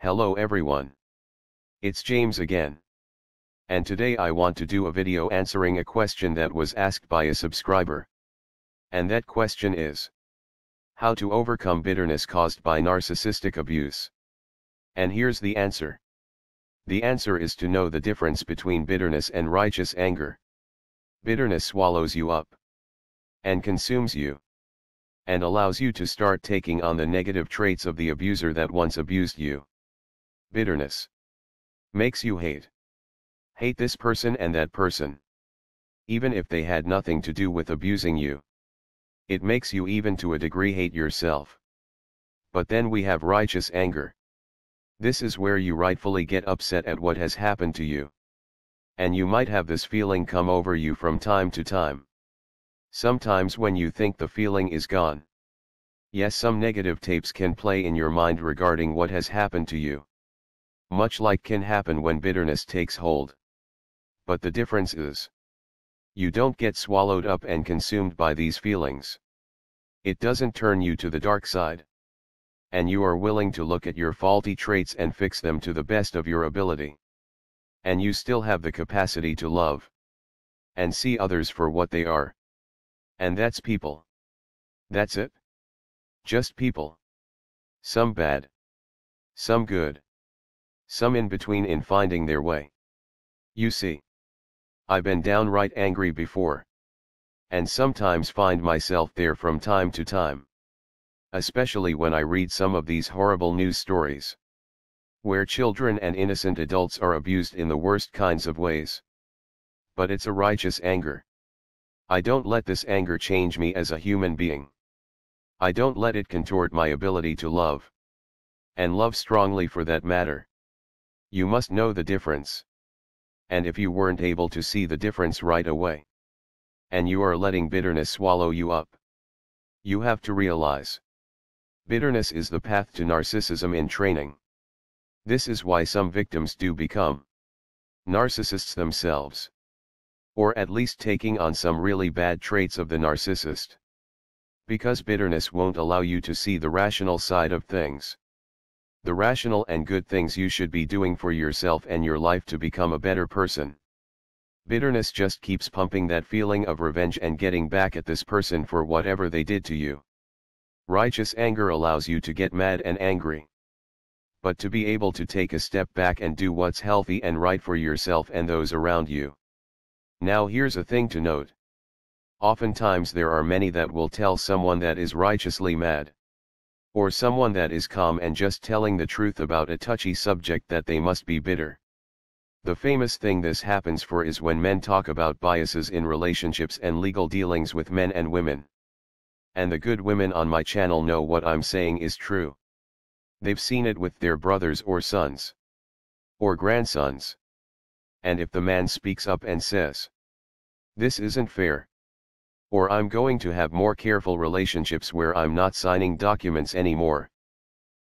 Hello everyone. It's James again. And today I want to do a video answering a question that was asked by a subscriber. And that question is: how to overcome bitterness caused by narcissistic abuse? And here's the answer. The answer is to know the difference between bitterness and righteous anger. Bitterness swallows you up and consumes you, and allows you to start taking on the negative traits of the abuser that once abused you. Bitterness makes you hate this person and that person, even if they had nothing to do with abusing you. It makes you even to a degree hate yourself. But then we have righteous anger. This is where you rightfully get upset at what has happened to you. And you might have this feeling come over you from time to time. Sometimes when you think the feeling is gone. Yes, some negative tapes can play in your mind regarding what has happened to you. Much like can happen when bitterness takes hold. But the difference is, you don't get swallowed up and consumed by these feelings. It doesn't turn you to the dark side. And you are willing to look at your faulty traits and fix them to the best of your ability. And you still have the capacity to love and see others for what they are. And that's people. That's it. Just people. Some bad, some good, some in between in finding their way. You see, I've been downright angry before. And sometimes find myself there from time to time. Especially when I read some of these horrible news stories, where children and innocent adults are abused in the worst kinds of ways. But it's a righteous anger. I don't let this anger change me as a human being. I don't let it contort my ability to love. And love strongly for that matter. You must know the difference. And if you weren't able to see the difference right away, and you are letting bitterness swallow you up, you have to realize, bitterness is the path to narcissism in training. This is why some victims do become narcissists themselves. Or at least taking on some really bad traits of the narcissist. Because bitterness won't allow you to see the rational side of things. The rational and good things you should be doing for yourself and your life to become a better person. Bitterness just keeps pumping that feeling of revenge and getting back at this person for whatever they did to you. Righteous anger allows you to get mad and angry. But to be able to take a step back and do what's healthy and right for yourself and those around you. Now here's a thing to note. Oftentimes there are many that will tell someone that is righteously mad. Or someone that is calm and just telling the truth about a touchy subject that they must be bitter. The famous thing this happens for is when men talk about biases in relationships and legal dealings with men and women. And the good women on my channel know what I'm saying is true. They've seen it with their brothers or sons. Or grandsons. And if the man speaks up and says, "This isn't fair," or "I'm going to have more careful relationships where I'm not signing documents anymore,"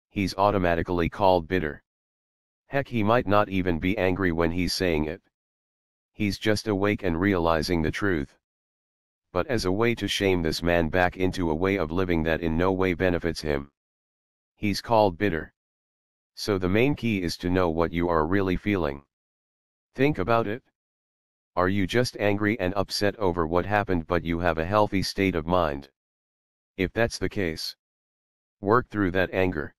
he's automatically called bitter. Heck, he might not even be angry when he's saying it. He's just awake and realizing the truth. But as a way to shame this man back into a way of living that in no way benefits him, he's called bitter. So the main key is to know what you are really feeling. Think about it. Are you just angry and upset over what happened but you have a healthy state of mind? If that's the case, work through that anger.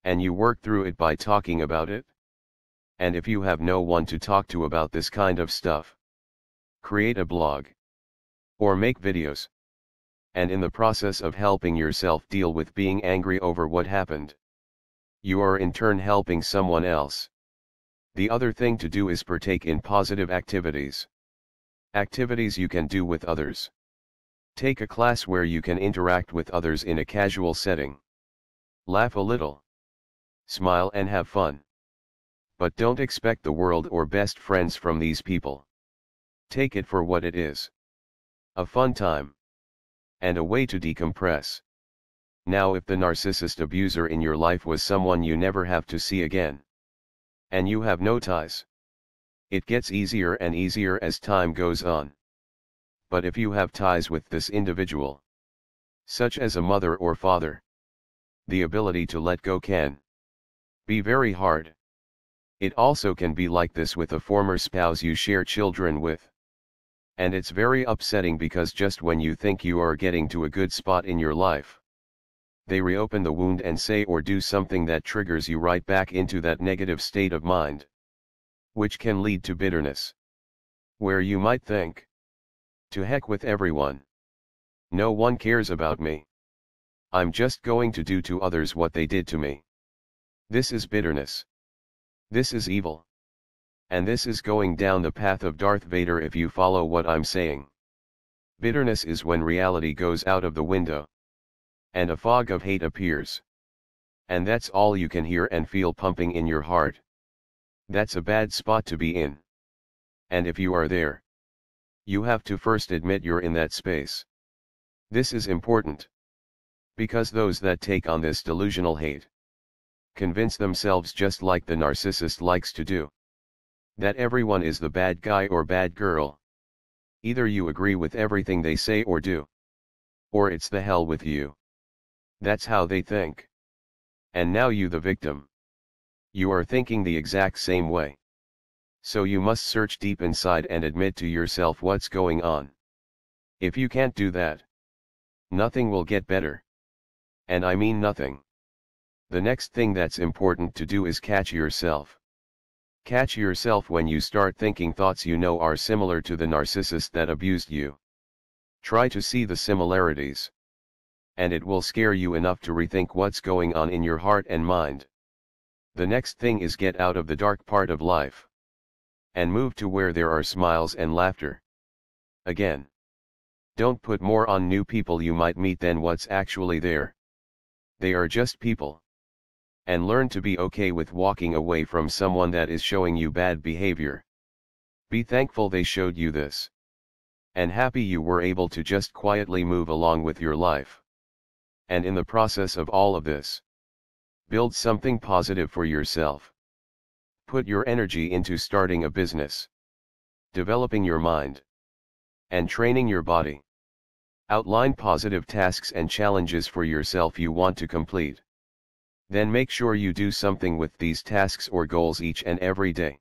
And you work through it by talking about it. And if you have no one to talk to about this kind of stuff, create a blog. Or make videos. And in the process of helping yourself deal with being angry over what happened, you are in turn helping someone else. The other thing to do is partake in positive activities. Activities you can do with others. Take a class where you can interact with others in a casual setting. Laugh a little. Smile and have fun. But don't expect the world or best friends from these people. Take it for what it is. A fun time. And a way to decompress. Now if the narcissist abuser in your life was someone you never have to see again, and you have no ties, it gets easier and easier as time goes on. But if you have ties with this individual, such as a mother or father, the ability to let go can Be very hard. It also can be like this with a former spouse you share children with. And it's very upsetting because just when you think you are getting to a good spot in your life, they reopen the wound and say or do something that triggers you right back into that negative state of mind, which can lead to bitterness, where you might think, to heck with everyone. No one cares about me. I'm just going to do to others what they did to me. This is bitterness. This is evil. And this is going down the path of Darth Vader if you follow what I'm saying. Bitterness is when reality goes out of the window, and a fog of hate appears. And that's all you can hear and feel pumping in your heart. That's a bad spot to be in. And if you are there, you have to first admit you're in that space. This is important, because those that take on this delusional hate convince themselves, just like the narcissist likes to do, that everyone is the bad guy or bad girl. Either you agree with everything they say or do, or it's the hell with you. That's how they think. And now you, the victim, you are thinking the exact same way. So you must search deep inside and admit to yourself what's going on. If you can't do that, nothing will get better. And I mean nothing. The next thing that's important to do is catch yourself. Catch yourself when you start thinking thoughts you know are similar to the narcissist that abused you. Try to see the similarities, and it will scare you enough to rethink what's going on in your heart and mind. The next thing is get out of the dark part of life, and move to where there are smiles and laughter. Again, don't put more on new people you might meet than what's actually there. They are just people. And learn to be okay with walking away from someone that is showing you bad behavior. Be thankful they showed you this, and happy you were able to just quietly move along with your life. And in the process of all of this, build something positive for yourself. Put your energy into starting a business, developing your mind, and training your body. Outline positive tasks and challenges for yourself you want to complete. Then make sure you do something with these tasks or goals each and every day.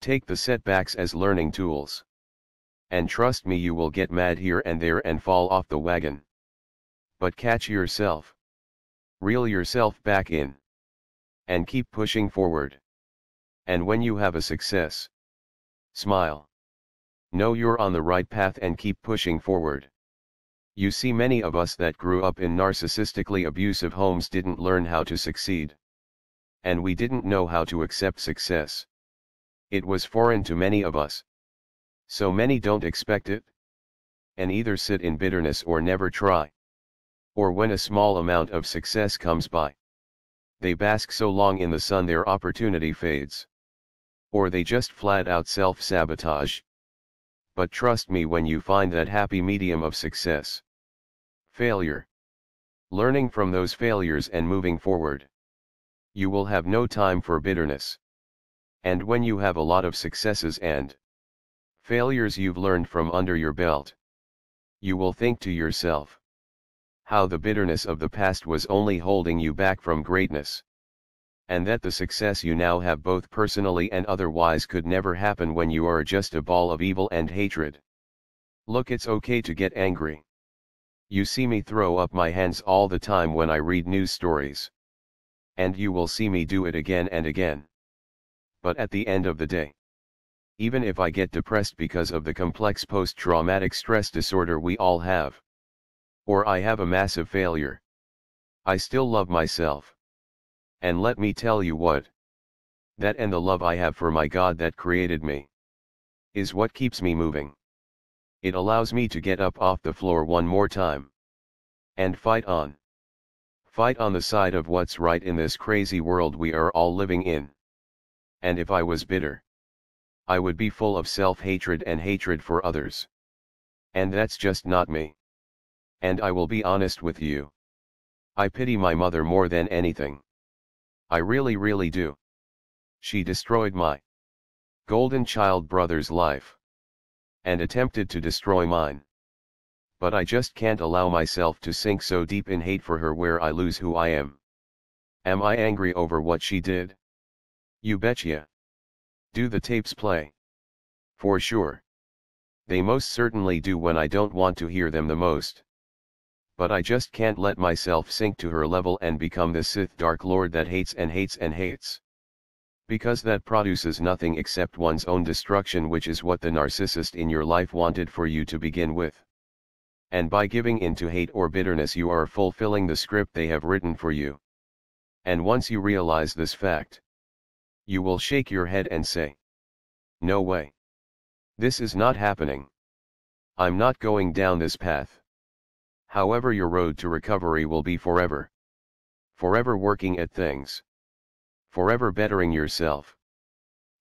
Take the setbacks as learning tools. And trust me, you will get mad here and there and fall off the wagon. But catch yourself. Reel yourself back in. And keep pushing forward. And when you have a success, smile. Know you're on the right path and keep pushing forward. You see, many of us that grew up in narcissistically abusive homes didn't learn how to succeed. And we didn't know how to accept success. It was foreign to many of us. So many don't expect it, and either sit in bitterness or never try. Or when a small amount of success comes by, they bask so long in the sun their opportunity fades. Or they just flat out self-sabotage. But trust me, when you find that happy medium of success, failure, learning from those failures and moving forward, you will have no time for bitterness. And when you have a lot of successes and failures you've learned from under your belt, you will think to yourself, how the bitterness of the past was only holding you back from greatness. And that the success you now have both personally and otherwise could never happen when you are just a ball of evil and hatred. Look, it's okay to get angry. You see me throw up my hands all the time when I read news stories. And you will see me do it again and again. But at the end of the day, even if I get depressed because of the complex post-traumatic stress disorder we all have, or I have a massive failure, I still love myself. And let me tell you what, that and the love I have for my God that created me, is what keeps me moving. It allows me to get up off the floor one more time, and fight on. Fight on the side of what's right in this crazy world we are all living in. And if I was bitter, I would be full of self-hatred and hatred for others. And that's just not me. And I will be honest with you. I pity my mother more than anything. I really do. She destroyed my golden child brother's life, and attempted to destroy mine. But I just can't allow myself to sink so deep in hate for her where I lose who I am. Am I angry over what she did? You betcha. Do the tapes play? For sure. They most certainly do when I don't want to hear them the most. But I just can't let myself sink to her level and become the Sith Dark Lord that hates and hates and hates. Because that produces nothing except one's own destruction, which is what the narcissist in your life wanted for you to begin with. And by giving in to hate or bitterness, you are fulfilling the script they have written for you. And once you realize this fact, you will shake your head and say, "No way. This is not happening. I'm not going down this path." However, your road to recovery will be forever. Forever working at things. Forever bettering yourself.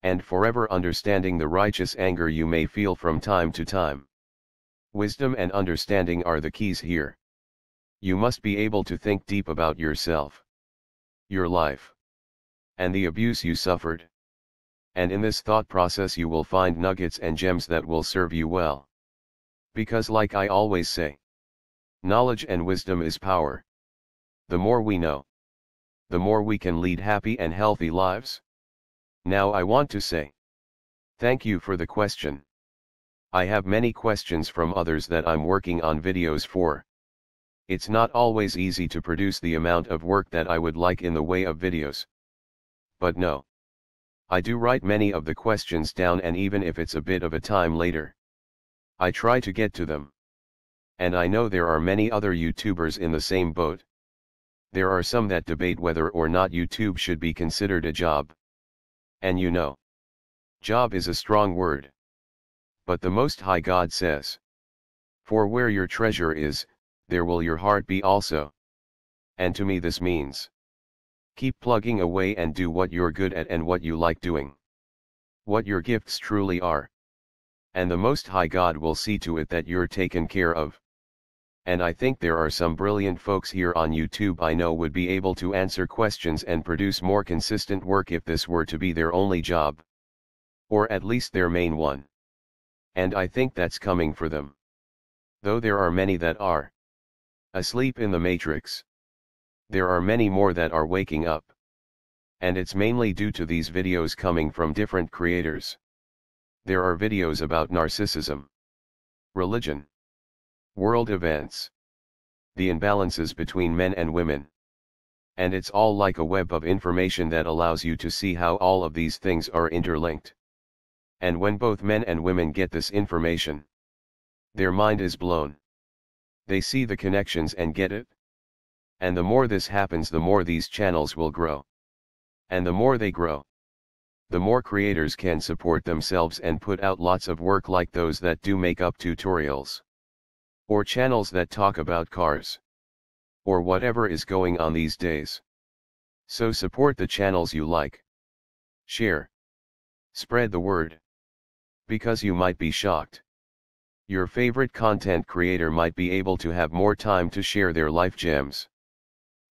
And forever understanding the righteous anger you may feel from time to time. Wisdom and understanding are the keys here. You must be able to think deep about yourself, your life, and the abuse you suffered. And in this thought process you will find nuggets and gems that will serve you well. Because like I always say, knowledge and wisdom is power. The more we know, the more we can lead happy and healthy lives. Now I want to say, thank you for the question. I have many questions from others that I'm working on videos for. It's not always easy to produce the amount of work that I would like in the way of videos. But no. I do write many of the questions down, and even if it's a bit of a time later, I try to get to them. And I know there are many other YouTubers in the same boat. There are some that debate whether or not YouTube should be considered a job. And you know, job is a strong word. But the Most High God says, "For where your treasure is, there will your heart be also." And to me this means, keep plugging away and do what you're good at and what you like doing. What your gifts truly are. And the Most High God will see to it that you're taken care of. And I think there are some brilliant folks here on YouTube I know would be able to answer questions and produce more consistent work if this were to be their only job. Or at least their main one. And I think that's coming for them. Though there are many that are asleep in the matrix, there are many more that are waking up. And it's mainly due to these videos coming from different creators. There are videos about narcissism, religion, world events, the imbalances between men and women. And it's all like a web of information that allows you to see how all of these things are interlinked. And when both men and women get this information, their mind is blown. They see the connections and get it. And the more this happens, the more these channels will grow. And the more they grow, the more creators can support themselves and put out lots of work like those that do makeup tutorials. Or channels that talk about cars. Or whatever is going on these days. So support the channels you like. Share. Spread the word. Because you might be shocked. Your favorite content creator might be able to have more time to share their life gems.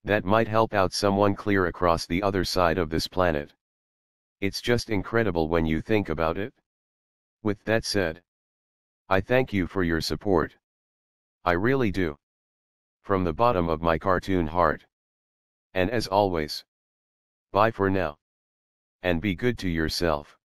That might help out someone clear across the other side of this planet. It's just incredible when you think about it. With that said, I thank you for your support. I really do. From the bottom of my cartoon heart. And as always, bye for now. And be good to yourself.